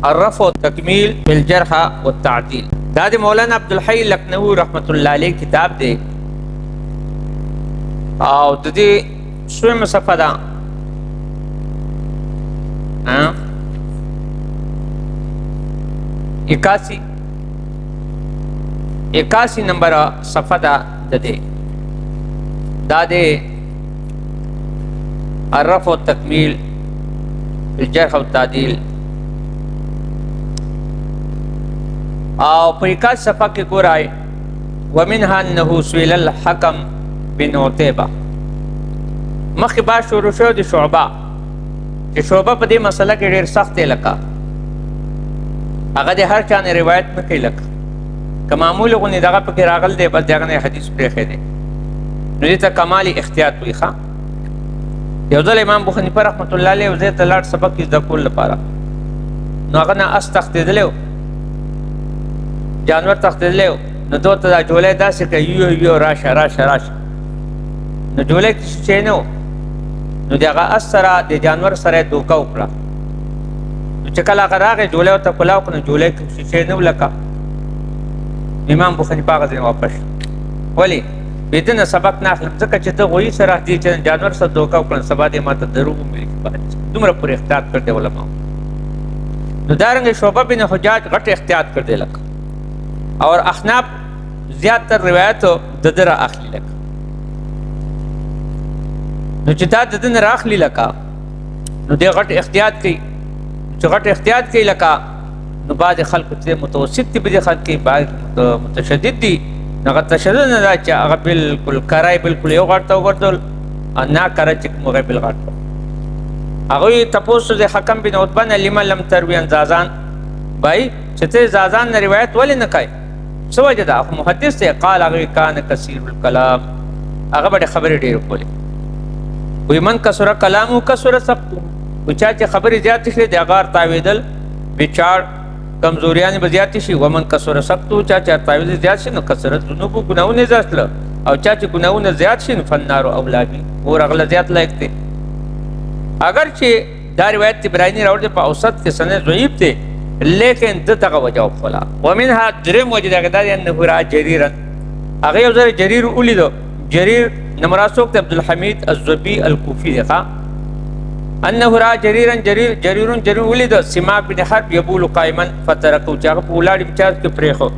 الرفع والتکمیل بالجرح والتعدیل. دا د مولانا عبدالحی لکھنوی رحمت الله علیه کتاب دی او د دې سویمه صفحه ده 81 نمبر صفحه ده د دې دا د الرفع والتکمیل بالجرح والتعدیل او په 81 صفحه کې ګورای ومنها انه سئل الحكم بن عتيبه. مخکې با شروع شو د شعبه چې شعبه په دې مسله کې ډېر سخت دی لکه هغه د هر چا نه روایت نه کوي لکه که معمول غونې دغه پکې راغل دی بس دغه نه حدیث پرېښی دی نو دې ته کمال احتیاط وایي ښه. یو ځل امام ابو حنیفه رحمت الله علیه یو ځای ته لاړ سبق یې زده کولو لپاره نو هغه نه اس تښتېدلی و جانور تښتېدلی و نو ده ورته دا جولی داسې کوي یو راشه راشه راشه نو جولی کې شی نه و نو د هغه اس سره د جانور سره یې دوکه وکړه نو چې کله هغه راغی جولی ورته کلاو کړه نو جولی کې شی نه و لکه امام ابو حنیفه هغه ځای واپس ولې وایي ده نه سبق نه اخلم ځکه چې ته غویي سره دې چې جانور سره دوکه وکړه سبا دې ما ته دروغ وملي دومره پورې احتیاط کړ دی علماو. نو دارنګه شعبه بن حجاج غټ احتیاط کړ دی لکه اور احناف زیادتر روایت د ده را اخلي لکه نو چې دا د ده نه را اخلي لکه نو دی غټ احتیاط کوي چې غټ احتیاط کوي لکه نو بعضې خلکو چې متوسط دي بعضې خلک کې بعض متشدد دي نو هغه تشدد نه ده چې هغه بلکل کرای بلکل یو غاړ ته وګرځول نه کره چې کوم هغه بل غاړ ته هغوی تپوس د حکم بن عتبه نه لمن لم تروي عن زازان بھائی چې ته زازان نه روایت ولې نه کوې څه وجه ده خو محدث دی قال هغوی کان کثیر الکلام هغه به خبرې ډېرې کولې وایي من کثره کلامو کثره سبقو وایي چا چې خبرې زیاتې شوې د هغه تاویدل بچاړ کمزوریانې به زیاتې شي ومن کثره سبقو چا چې تاویدل زیات شي نو کثرت ذنوبو ګناهونه یې زیات شله او چا چې ګناهونه زیات شي نو فالنار اولی بي اور هغله زیات لایق دی. اگر چې دا روایت طبراني راوړی په اوسط کې سند ضعیف دی لیکن ده دغه وجه وښوله ومنها درېیم وجه د هغې دا دی انه رأى جریرا هغه یو ځل جریر ولیدو جریر نه مراد څوک دی عبدالحمید الزبي الکوفي دی ښه انه رأى جریرا جریر ولیدو سماک بن حرب یبول قائما فترکو چې هغه په ولاړې مچاز کې پرېښو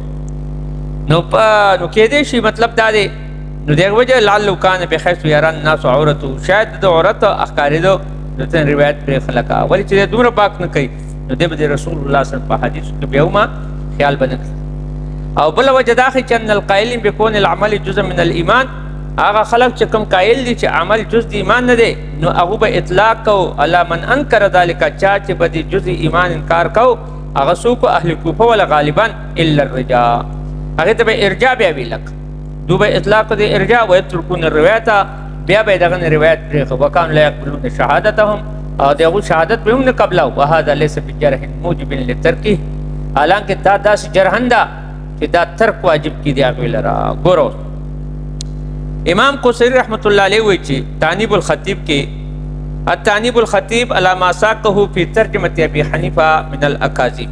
نو کېدی شي مطلب دا دی نو د هغې وجه لعله کان بحیث یرى الناس عورته شاید د عورت ښکارېدو نو ته روایت پرېښه لکه ولې چې دی دومره پاک نه کوي نو دی به د رسول الله صلی الله په حدیثو کې بیا هم خیال به نه کړي. او بله وجه دا ښیي چې ان القائلین بکون العمل جزء من الایمان هغه خلک چې کوم قایل دي چې عمل جز د ایمان نه دی نو هغو به اطلاق کو علی من انکر ذلک چا چې به د جز ایمان انکار کو هغه څوک اهل کوفه ولا غالبا الا الرجاء هغې ته به ارجاء بیا وي لکه دو به اطلاق د ارجاء ویترکون الروایته بیا به یې دغه نه روایت پرېښه وکانو لا یقبلون شهادتهم او د هغوی شهادت به هم نه قبله وهذا لیس بجرح موجب لترکه حالانکه دا داسې جرحن ده چې دا ترک واجب کي دی هغوی لره. ګوره امام قصيري رحمت الله علیه وایي چې تعنیب الخطیب کې التعنیب الخطیب علی ما ساقه فی ترجمة ابي حنیفه من الاکاذیب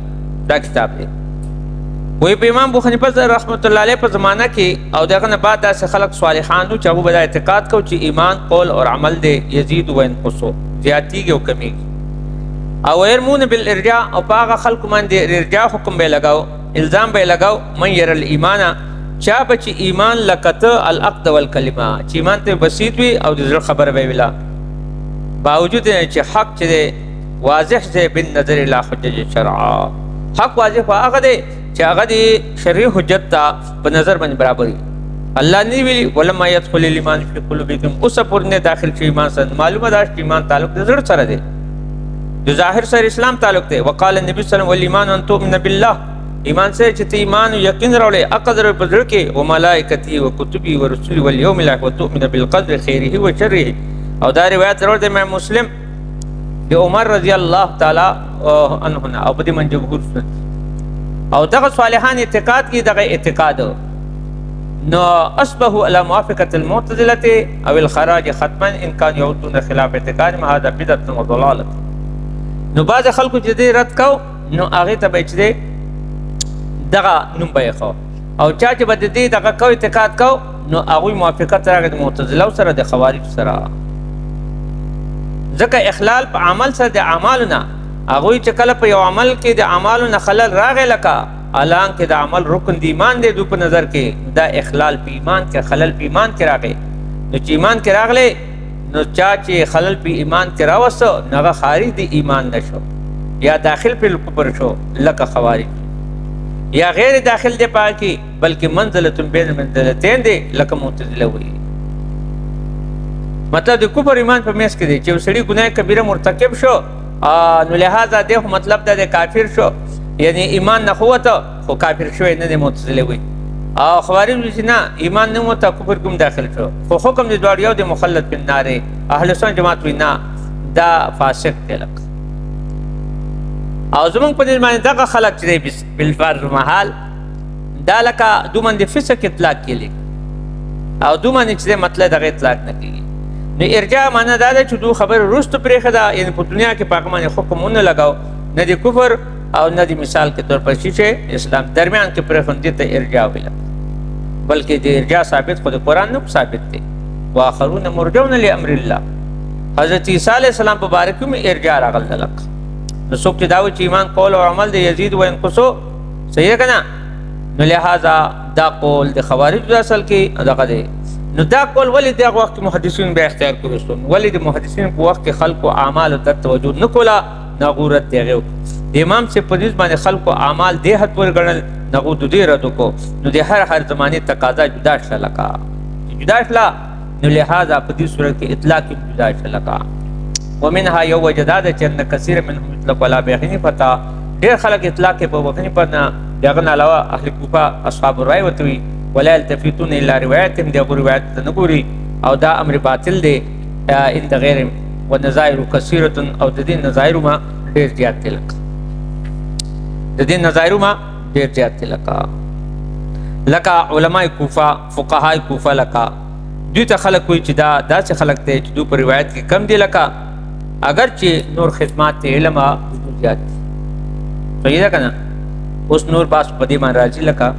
دا کتاب دی. وایي په امام ابو حنیفه رحمت الله علیه په زمانه کې او دغه نه بعد داسې خلک صالحان وو چې هغوی به دا اعتقاد کو چې ایمان قول اور عمل دی یزید و ینقصو زیاتیږي او کمیږي او ويرمون بالارجاء او په هغه خلکو باندې ارجاء حکم به لګاو الزام به لګاو من ير الايمان چا به چې ایمان لکته العقد والکلمه چې ایمان ته بسیط وي او د زړه خبره به ویلا باوجود چې حق چې واضح دی بالنظر الى حجج شرعا حق واضح هغه دی چې هغه د شرعي حجت ته په نظر باندې برابر وي. الله نه ویلي ولما يدخل الايمان في قلوبكم اوس پورې نه داخل شي ایمان سره معلومه ده چې ایمان تعلق د زړه سره دی د ظاهر سره اسلام تعلق دی. وقال النبي صلی الله علیه وسلم والايمان ان تؤمن بالله ایمان سره چې ته ایمان یقین راوړې اقدر په زړه کې او ملائکتی او کتبی او رسول والیوم الاخر وتؤمن بالقدر خیره و شره. او دا روایت راوړی امام مسلم د عمر رضی الله تعالی عنه او په دې من جمهور او دغه صالحان اعتقاد کې دغه اعتقاد نو اصبحوا على موافقه المعتزله او الخراج ختما ان كان يعودون خلاف اعتقاد هذا بدعه وضلاله. نو بعض خلکو چې دې رد کو نو هغه ته به چې دغه نوم به یې خو او چا چې به د دې دغه کو اعتقاد کو نو هغوی موافقت راغی د معتزله سره د خوارج سره ځکه اخلال په عمل سره د اعمالو نه هغوی چې کله په یو عمل کې د اعمالو نه خلل راغی لکه الان کې د عمل رکن د ایمان دی دو په نظر کې دا اخلال په ایمان کې خلل په ایمان کې راغی نو چې ایمان کې راغلی نو چا چې خلل په ایمان کې راوسته نو هغه خارج د ایمان نشو یا داخل په کفر شو لکه خوارج یا غیر داخل دی پاکی بلکې منزلة بین منزلتین دی لکه معتزله وایي مطلب د کفر ایمان په میس کې دی چې یو سړي ګناه کبیره مرتکب شو نو لہذا دی خو مطلب دا دی کافر شو یعنی ایمان نه خو وته خو کافر شوی نه دی معتزله وایي او خوارج وایي چې نه ایمان نه وته کفر کوم داخل شو خو حکم د دواړو یو دی مخلد فی النار اهل سنت جماعت وایي نه دا فاسق دی لکه او زمونږ په دې باندې دغه خلک چې دی بالفرض محال دا لکه دوی باندې فسق اطلاق کیږي او دوی باندې چې مطلب دغه اطلاق نه کیږي نو ارجاء معنا دا ده چې دوی خبر وروسته پرېښه ده یعنی په دنیا کې په هغه باندې حکم ونه لګاو نه د کفر او نه د مثال کې طور پر چې اسلام درمیان کې پرېښود دې ته ارجاء ویل بلکې د ارجاء ثابت خو د قرآن نه ثابت دی واخرون مرجون لامر الله حضرت عیسی علیه السلام په باره کې ارجاء راغله لکه نو څوک چې دا وایي چې ایمان قول او عمل د یزید و ینقصو صحیح ده که نه نو لہذا دا قول د خوارجو اصل کې دغه دی نو دا قول ولې دغه وخت محدثین بیا اختیار کړی ولې د محدثین په وخت کې خلکو اعمالو ته توجه نه کوله نغورت دی هغې د امام صاحب په نسبت باندې خلکو اعمال دې حد پورې ګڼل نغو د دې رد وکړو نو د هر زمانې تقاضا جدا شوه لکه جدا شوه نو لہذا په دې صورت کې اطلاق جدا شوه لکه ومنها یو وجه دا ده چې ان کثیر منهم یطلق علی ابي حنیفه ډېر خلک اطلاق یې په ابو حنیفه نه د هغه نه علاوه اهل کوفه اصحاب الرای ورته وایي ولا یلتفتون الا روایتهم د هغو روایت ته نه ګوري او دا امر باطل دی عند غیرهم ونظائر کثیرة او د دې نظایرونه ډېر زیات دي لکه د دې نظایرونه ډېر زیات دي لکه علماء کوفه فقهای کوفه لکه دوی ته خلک وایي چې دا داسې خلک دی چې دوی په روایت کې کم دي لکه اگر چې نور خدمات ته علم زیات دي صحیح ده که نه اوس نور باس په دې باندې راځي لکه